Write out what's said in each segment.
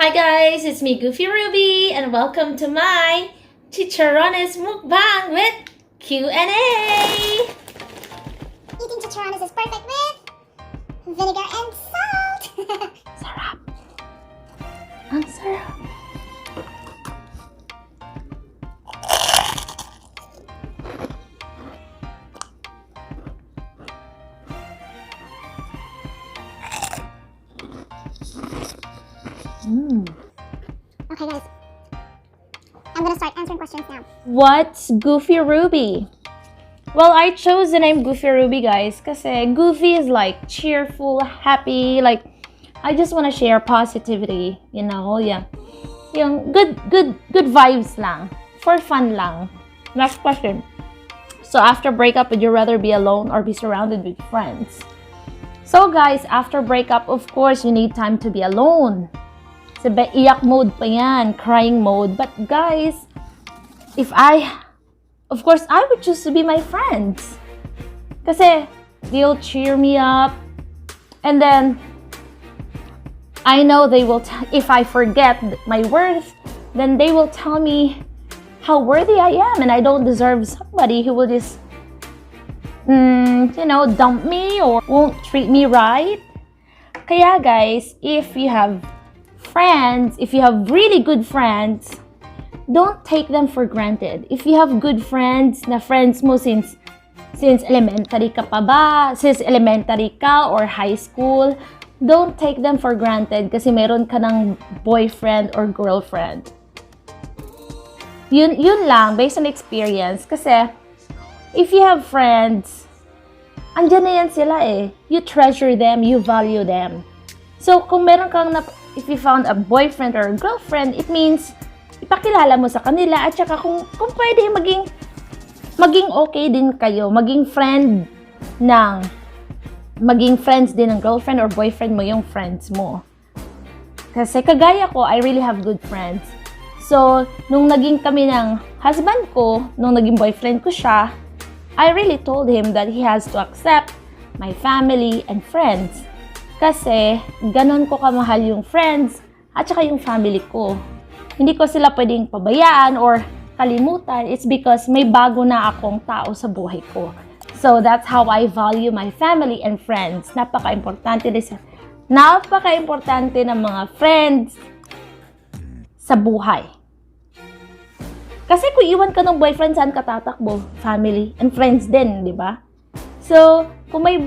Hi guys, it's me Goofy Ruby and welcome to my Chicharrones Mukbang with Q&A! Eating chicharrones is perfect with vinegar and salt! Sarap! Ang sarap! Okay guys, I'm gonna start answering questions now. What's Goofy Ruby? Well, I chose the name Goofy Ruby, guys, kasi Goofy is like cheerful, happy, like I just want to share positivity, you know, yeah. Yung good vibes lang, for fun lang. Next question. So after breakup, would you rather be alone or be surrounded with friends? So guys, after breakup, of course, you need time to be alone. Sabi, iyak mode pa yan, crying mode. But guys, of course, I would choose to be my friends. Kasi, they'll cheer me up. And then, I know they will, if I forget my worth, then they will tell me how worthy I am. And I don't deserve somebody who will just, dump me or won't treat me right. Kaya guys, if you have friends, if you have really good friends, don't take them for granted. If you have good friends, na friends mo since elementary ka pa ba, since elementary ka or high school, don't take them for granted kasi meron ka ng boyfriend or girlfriend. Yun lang, based on experience. Kasi, if you have friends, andyan na yan sila eh. You treasure them, you value them. So, kung meron kang if you found a boyfriend or a girlfriend, it means ipakilala mo sa kanila at saka kung pwede maging okay din kayo, maging friends din ng girlfriend or boyfriend mo yung friends mo. Kasi kagaya ko, I really have good friends. So, nung naging kami ng husband ko, nung naging boyfriend ko siya, I really told him that he has to accept my family and friends. Kasi, ganon ko kamahal yung friends at saka yung family ko. Hindi ko sila pwedeng pabayaan or kalimutan. It's because may bago na akong tao sa buhay ko. So, that's how I value my family and friends. Napaka-importante ng mga friends sa buhay. Kasi kung iwan ka ng boyfriend, saan ka tatakbo? Family and friends din, di ba? So, kung may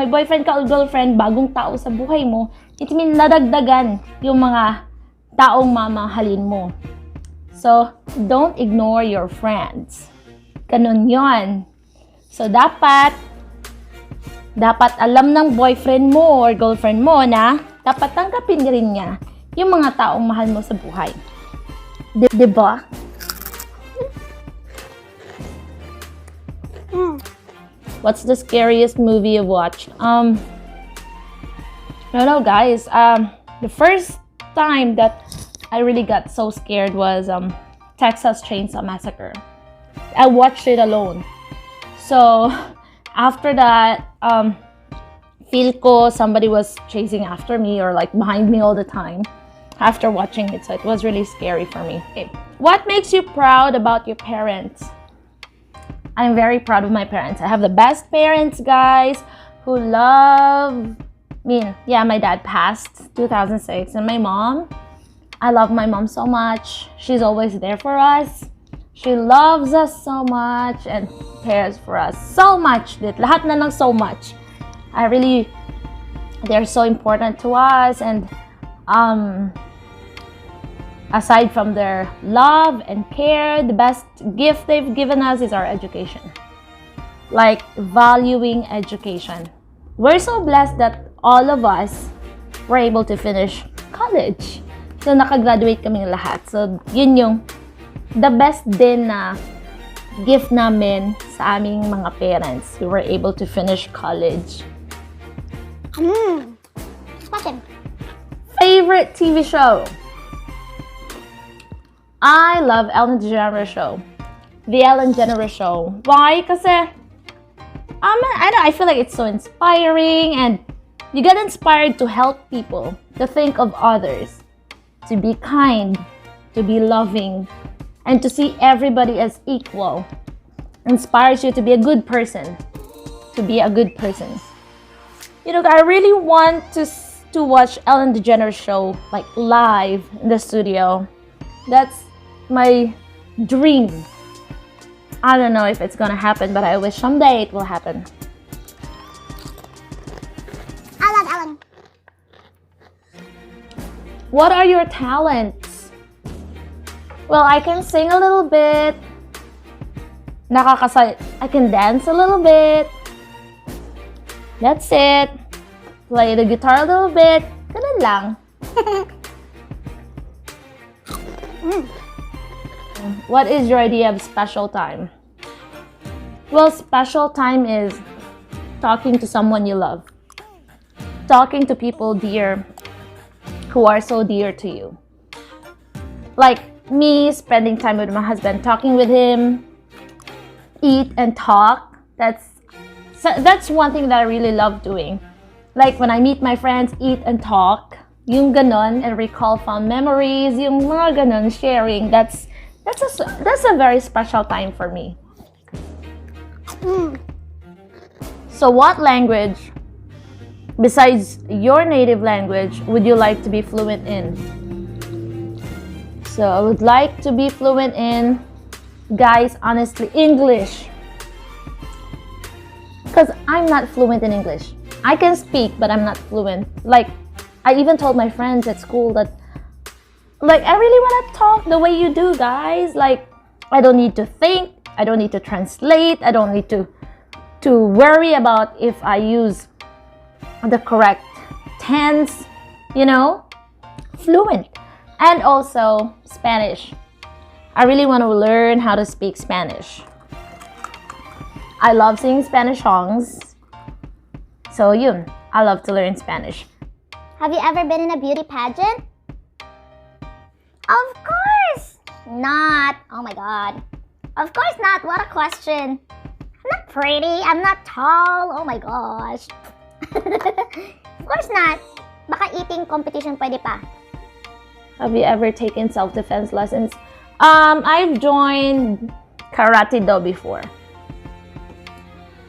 boyfriend ka o girlfriend, bagong tao sa buhay mo, it means nadagdagan yung mga taong mamahalin mo. So, don't ignore your friends. Ganun yon. So, dapat alam ng boyfriend mo or girlfriend mo na dapat tanggapin rin niya yung mga taong mahal mo sa buhay. Diba? What's the scariest movie you've watched? I don't know, guys. The first time that I really got so scared was Texas Chainsaw Massacre. I watched it alone. So, after that, feel ko somebody was chasing after me or like behind me all the time after watching it. So, it was really scary for me. Okay. What makes you proud about your parents? I'm very proud of my parents. I have the best parents, guys, who love me. Yeah, my dad passed 2006. And my mom, I love my mom so much. She's always there for us. She loves us so much and cares for us so much. Lahat na ng so much. They're so important to us. And aside from their love and care, the best gift they've given us is our education. Like, valuing education. We're so blessed that all of us were able to finish college. So, nakagraduate kaming lahat. So, yun yung the best din na gift namin sa aming mga parents. We were able to finish college. Question. Favorite TV show? I love Ellen DeGeneres Show. The Ellen DeGeneres Show. Why? Kasi, I feel like it's so inspiring and you get inspired to help people, to think of others. to be kind, to be loving, and to see everybody as equal inspires you to be a good person. To be a good person. You know, I really want to watch Ellen DeGeneres show like live in the studio. That's my dream. I don't know if it's gonna happen, but I wish someday it will happen. I love Ellen. What are your talents? Well, I can sing a little bit. I can dance a little bit. That's it. Play the guitar a little bit. Ganun lang. What is your idea of special time? Well, special time is talking to someone you love. Talking to people who are so dear to you. Like me, spending time with my husband, talking with him, eat and talk. That's one thing that I really love doing. Like when I meet my friends, eat and talk. Yung ganon, and recall fond memories, yung mga ganon, sharing. That's a very special time for me. So what language, besides your native language, would you like to be fluent in? So I would like to be fluent in, guys, honestly, English. Because I'm not fluent in English. I can speak, but I'm not fluent. Like, I even told my friends at school that, like, I really want to talk the way you do, guys. Like, I don't need to think. I don't need to translate. I don't need to worry about if I use the correct tense, you know? Fluent. And also, Spanish. I really want to learn how to speak Spanish. I love singing Spanish songs. So yun, I love to learn Spanish. Have you ever been in a beauty pageant? Of course not. Oh my god. Of course not. What a question. I'm not pretty. I'm not tall. Oh my gosh. Of course not. Baka eating competition pwede pa. Have you ever taken self-defense lessons? I've joined karate do before.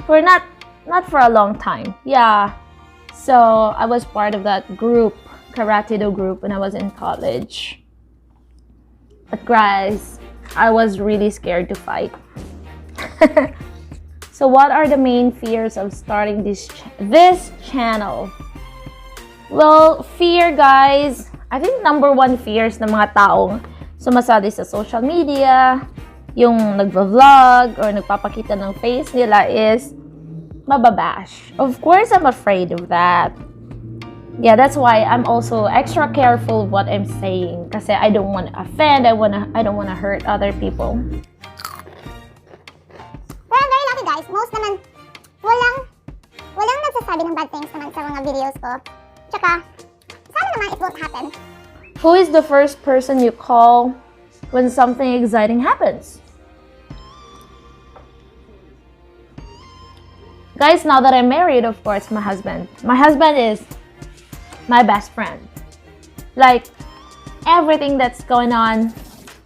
For not for a long time. Yeah. So I was part of that group, karate do group, when I was in college. But guys, I was really scared to fight. So what are the main fears of starting this channel? Well, fear, guys. I think number one fears ng mga taong sumasali sa social media, yung nagva-vlog or nagpapakita ng face nila is mababash. Of course, I'm afraid of that. Yeah, that's why I'm also extra careful of what I'm saying. Kasi I don't want to offend. I don't want to hurt other people. Pero I'm very lucky, guys. Most naman, walang nagsasabi ng bad things naman sa mga videos ko. Tsaka, sana naman it won't happen. Who is the first person you call when something exciting happens? Guys, now that I'm married, of course, my husband. My husband is my best friend. Like, everything that's going on,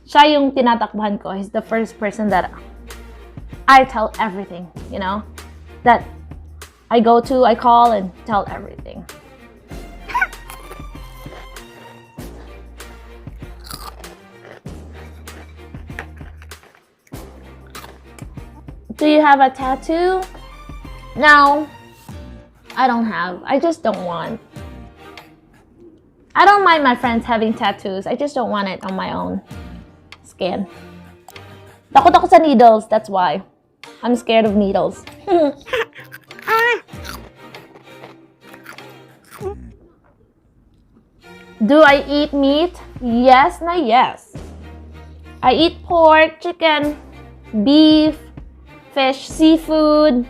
siya yung tinatakbuhan ko. He's the first person that I tell everything, you know? That I call and tell everything. Do you have a tattoo? No, I don't have. I just don't want. I don't mind my friends having tattoos. I just don't want it on my own skin. Takot ako sa needles, that's why. I'm scared of needles. Do I eat meat? Yes na yes. I eat pork, chicken, beef, fish, seafood.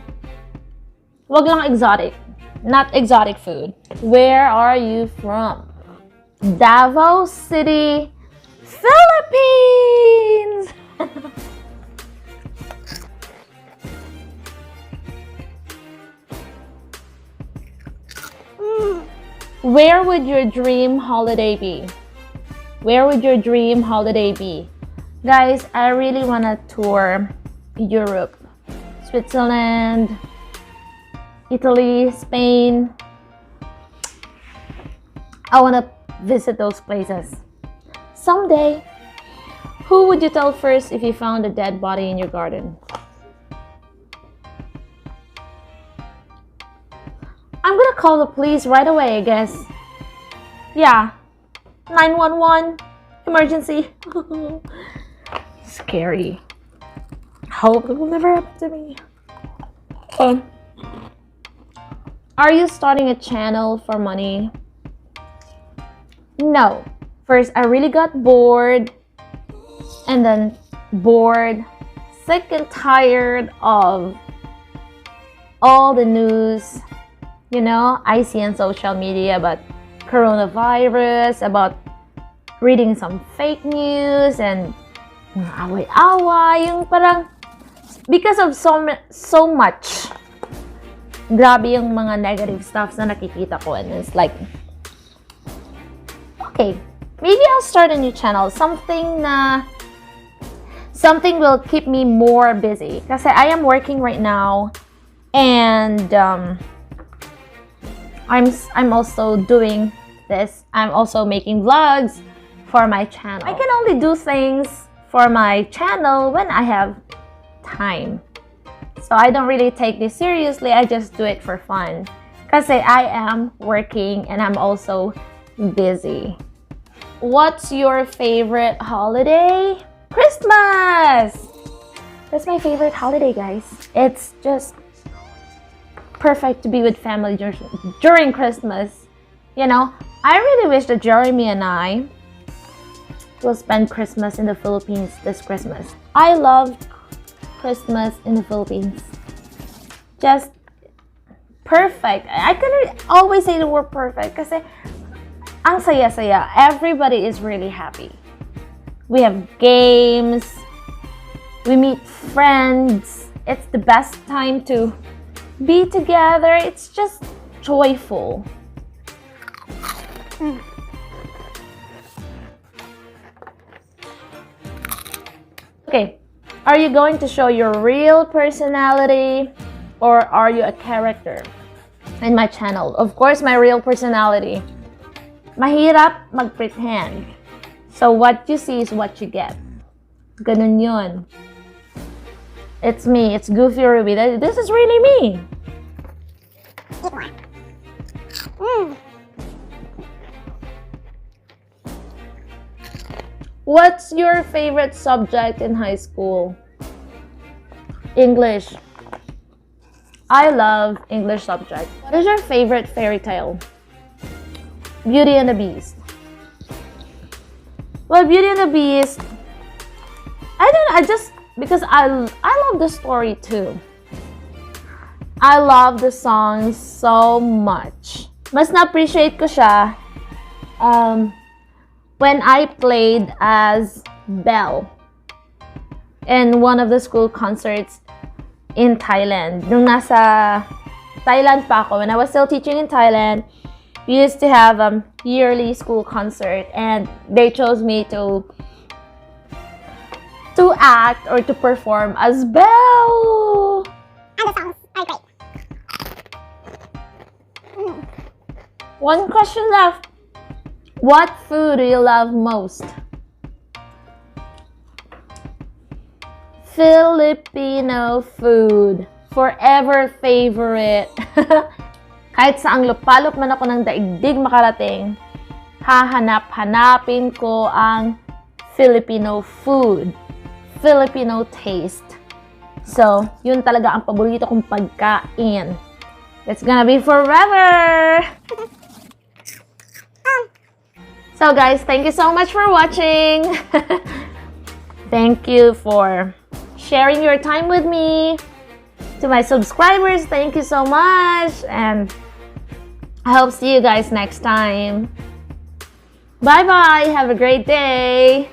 Wag lang exotic. Not exotic food. Where are you from? Davao City, Philippines! Where would your dream holiday be? Where would your dream holiday be? Guys, I really want to tour Europe, Switzerland, Italy, Spain. I want to visit those places someday. Who would you tell first if you found a dead body in your garden? I'm gonna call the police right away, I guess. Yeah. 911. Emergency. Scary. Hope it will never happen to me. Are you starting a channel for money? No. First, I really got bored. And then bored, sick and tired of all the news, you know, I see on social media about coronavirus, about reading some fake news and away-away, yung parang because of so much grabe yung mga negative stuff na nakikita ko, and it's like, okay, maybe I'll start a new channel, something will keep me more busy kasi I am working right now, and I'm also doing this. I'm also making vlogs for my channel. I can only do things for my channel when I have time. So I don't really take this seriously. I just do it for fun kasi I am working and I'm also busy. What's your favorite holiday? Christmas! That's my favorite holiday, guys. It's just perfect to be with family during Christmas. You know, I really wish that Jeremy and I will spend Christmas in the Philippines this Christmas. I love Christmas in the Philippines. Just perfect. I can always say the word perfect kasi ang saya-saya. Everybody is really happy. We have games. We meet friends. It's the best time to be together. It's just joyful. Okay, are you going to show your real personality or are you a character in my channel? Of course, my real personality. Mahirap mag-pretend. So what you see is what you get. Ganun yun. It's me. It's Goofy Ruby. This is really me. What's your favorite subject in high school? English. I love English subject. What is your favorite fairy tale? Beauty and the Beast. Well, Beauty and the Beast, because I love the story too. I love the song so much. Mas na-appreciate ko siya when I played as Belle in one of the school concerts in Thailand. Nung nasa Thailand pa ako, when I was still teaching in Thailand, we used to have yearly school concert and they chose me to act or to perform as Belle. And the songs are great. One question left. What food do you love most? Filipino food. Forever favorite. Kahit saang lupalop man ako ng daigdig makarating, hahanap-hanapin ko ang Filipino food. Filipino taste. So, yun talaga ang paborito kong pagkain. It's gonna be forever! So guys, thank you so much for watching. Thank you for sharing your time with me. To my subscribers, thank you so much. And I hope to see you guys next time. Bye-bye. Have a great day.